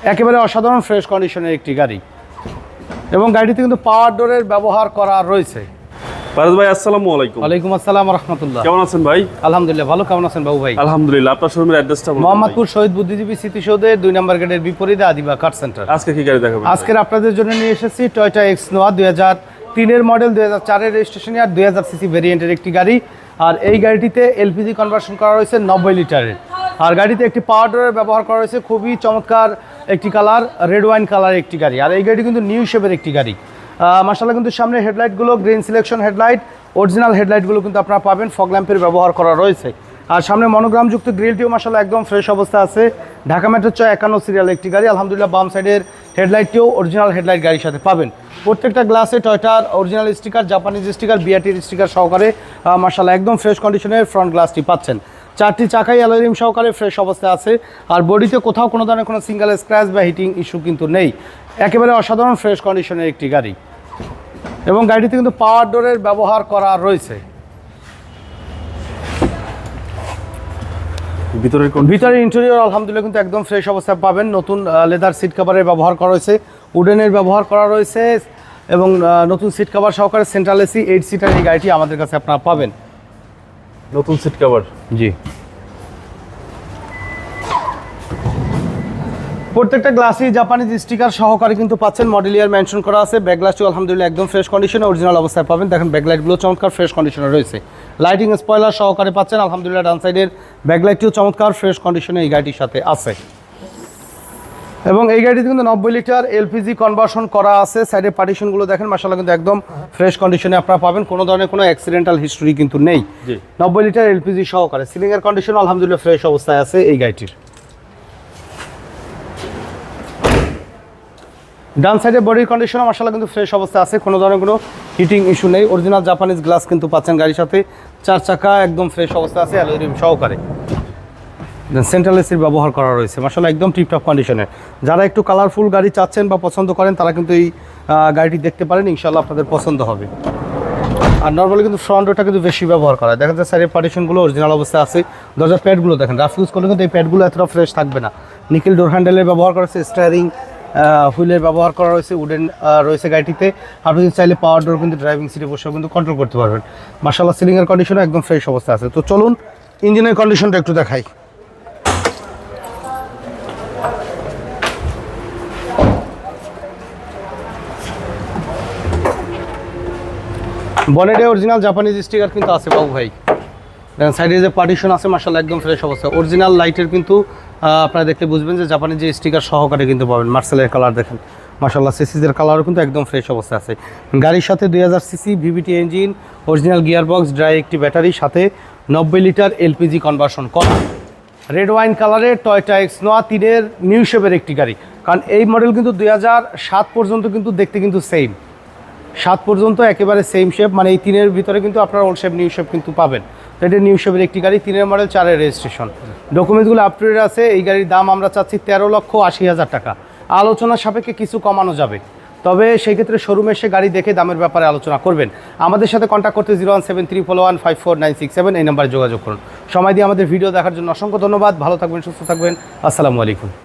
একেবারে অসাধারণ ফ্রেশ কন্ডিশনের একটি গাড়ি এবং গাড়িতে কিন্তু পাওয়ার ডোরের ব্যবহার করা রয়েছে। ফারাজ ভাই আসসালামু আলাইকুম। ওয়ালাইকুম আসসালাম ওয়া রাহমাতুল্লাহ। কেমন আছেন ভাই? আলহামদুলিল্লাহ ভালো। কেমন আছেন বাবু ভাই? আলহামদুলিল্লাহ। আপনার শোরুমের অ্যাড্রেসটা বলুন। মোহাম্মদপুর শহীদ বুদ্ধিজীবী স্মৃতিসৌধের 2 নম্বর গেটের বিপরীতে আদিবা কার সেন্টার। আজকে কি গাড়ি দেখাবেন? আজকে আপনাদের জন্য নিয়ে এসেছি টয়োটা এক্স নোয়া 2003 এর মডেল, 2004 এর রেজিস্ট্রেশন আর 2000 সিসি ভেরিয়েন্টের একটি গাড়ি। আর এই গাড়িটিতে এলপিজি কনভার্সন করা হয়েছে 90 লিটারের। আর গাড়িতে একটি পাওয়ার ডোরের ব্যবহার করা হয়েছে, খুবই চমৎকার একটি কালার, রেড ওয়াইন কালারের একটি গাড়ি। আর এই গাড়িটি কিন্তু নিউ শেপের একটি গাড়ি। মাশাআল্লাহ কিন্তু সামনে হেডলাইটগুলো গ্রিন সিলেকশন হেডলাইট, অরিজিনাল হেডলাইটগুলো কিন্তু আপনারা পাবেন, ফগ ল্যাম্পের ব্যবহার করা রয়েছে। আর সামনে মনোগ্রামযুক্ত গ্রিলটিও মাশাআল্লাহ একদম ফ্রেশ অবস্থা আছে। ঢাকা মেট্রো 51 সিরিয়াল একটি গাড়ি। আলহামদুলিল্লাহ বাম সাইডের হেডলাইটটিও অরিজিনাল হেডলাইট গাড়ির সাথে পাবেন। প্রত্যেকটা গ্লাসে টয়োটার অরিজিনাল স্টিকার, জাপানিজ স্টিকার, বিআরটির স্টিকার সহকারে মাশাআল্লাহ একদম ফ্রেশ কন্ডিশনের ফ্রন্ট গ্লাসটি পাচ্ছেন। 4টি চাকাই অ্যালয় রিম সহকারে ফ্রেশ অবস্থায় আছে। আর বডিতে কোথাও কোনো ধরনের কোনো সিঙ্গেল স্ক্র্যাচ বা হিটিং ইস্যু কিন্তু নেই। একেবারে অসাধারণ ফ্রেশ কন্ডিশনের একটি গাড়ি এবং গাড়িতে কিন্তু পাওয়ার ডোরের ব্যবহার করা রয়েছে। ভিতরের ইন্টেরিয়র আলহামদুলিল্লাহ কিন্তু একদম ফ্রেশ অবস্থায় পাবেন। নতুন লেদার সিট কভারের ব্যবহার করা রয়েছে, উডেনের ব্যবহার করা রয়েছে এবং নতুন সিট কভার সহকারে সেন্ট্রাল এসি 8 সিটার এই গাড়িটি আমাদের কাছে আপনারা পাবেন। নতুন সিট কভার, জি। প্রত্যেকটা গ্লাসই জাপানিজ স্টিকার সহকারে কিন্তু পাচ্ছেন, মডেল ইয়ার মেনশন করা আছে। ব্যাক গ্লাসটিও আলহামদুলিল্লাহ একদম ফ্রেশ কন্ডিশনে অরিজিনাল অবস্থায় পাবেন। দেখেন ব্যাকলাইটগুলো চমৎকার ফ্রেশ কন্ডিশনে রয়েছে। লাইটিং স্পয়লার সহকারে পাচ্ছেন আলহামদুলিল্লাহ। ডান সাইডের ব্যাকলাইটটিও চমৎকার ফ্রেশ কন্ডিশনে এই গাড়িটির সাথে আছে এবং এই গাড়িতে কিন্তু 90 লিটার এলপিজি কনভার্সন করা আছে। সাইডের পার্টিশনগুলো দেখেন মাশাআল্লাহ কিন্তু একদম ফ্রেশ কন্ডিশনে আপনারা পাবেন, কোনো ধরনের কোনো অ্যাক্সিডেন্টাল হিস্ট্রি কিন্তু নেই। 90 লিটার এলপিজি সহকারে। সিলিংয়ের কন্ডিশন আলহামদুলিল্লাহ ফ্রেশ অবস্থায় আছে এই গাড়িটির। ডান সাইডে বডির কন্ডিশনও মাশাআল্লাহ কিন্তু ফ্রেশ অবস্থা আছে, কোনো ধরনের কোনো হিটিং ইস্যু নেই। অরিজিনাল জাপানিজ গ্লাস কিন্তু পাচ্ছেন গাড়ির সাথে। 4 চাকা একদম ফ্রেশ অবস্থা আছে অ্যালয় রিম সহকারে। সেন্ট্রাল এসির ব্যবহার করা রয়েছে মাশাআল্লাহ একদম টিপটপ কন্ডিশনে। যারা একটু কালারফুল গাড়ি চাচ্ছেন বা পছন্দ করেন তারা কিন্তু এই গাড়িটি দেখতে পারেন, ইনশাআল্লাহ আপনাদের পছন্দ হবে। আর নর্মালি কিন্তু ফ্রন্ট ডোরটা কিন্তু বেশি ব্যবহার করা হয়। দেখা যায় সাইডের পার্টিশনগুলো অরিজিনাল অবস্থায় আছে। দরজার প্যাডগুলো দেখেন, রাফ ইউজ করলে কিন্তু এই প্যাডগুলো এতটা ফ্রেশ থাকবে না। নিকেল ডোর হ্যান্ডেলের ব্যবহার করা হয়েছে, স্টিয়ারিং হুইলের ব্যবহার করা রয়েছে, উডেন রয়েছে গাড়িটিতে। আপনি যদি চাইলে পাওয়ার ডোর কিন্তু ড্রাইভিং সিটে বসেও কিন্তু কন্ট্রোল করতে পারবেন। মাশাআল্লাহ সিলিংয়ের কন্ডিশনও একদম ফ্রেশ অবস্থা আছে। তো চলুন ইঞ্জিনের কন্ডিশনটা একটু দেখাই। বনেটে অরিজিনাল জাপানিজ স্টিকার কিন্তু আছে বাবু ভাই। দেখেন সাইডে যে পার্টিশন আছে মাশাআল্লাহ একদম ফ্রেশ অবস্থা। অরিজিনাল লাইটের কিন্তু আপনারা দেখলে বুঝবেন যে জাপানিজ যে স্টিকার সহকারে কিন্তু পাবেন। মার্সেলের কালার দেখেন মাশাআল্লাহ, সিসিজের কালারও কিন্তু একদম ফ্রেশ অবস্থা আছে। গাড়ির সাথে 2000 CC VVT engine, original gearbox, dry একটি ব্যাটারি, সাথে 90 লিটার এলপিজি কনভার্সন করা। রেড ওয়াইন কালারের টয়োটা এক্স নোয়া 3 এর নিউ শেপের একটি গাড়ি। কারণ এই মডেল কিন্তু 2007 পর্যন্ত কিন্তু দেখতে কিন্তু সেম, 7 পর্যন্ত একেবারে সেম শেপ, মানে এই 3 এর ভিতরে কিন্তু আপনারা ওল্ড শেপ নিউ শেপ কিন্তু পাবেন। তো এটা নিউ শেপের একটি গাড়ি, 3 এর মডেল, 4 এর রেজিস্ট্রেশন। ডকুমেন্টসগুলো আপ টু ডেট আছে। এই গাড়ির দাম আমরা চাচ্ছি 13,80,000 টাকা। আলোচনার সাপেক্ষে কিছু কমানো যাবে, তবে সেই ক্ষেত্রে শোরুমে এসে গাড়ি দেখে দামের ব্যাপারে আলোচনা করবেন। আমাদের সাথে কন্ট্যাক্ট করতে 01734154967 এই নাম্বারে যোগাযোগ করুন। সময় দিয়ে আমাদের ভিডিও দেখার জন্য অসংখ্য ধন্যবাদ। ভালো থাকবেন, সুস্থ থাকবেন। আসসালামু আলাইকুম।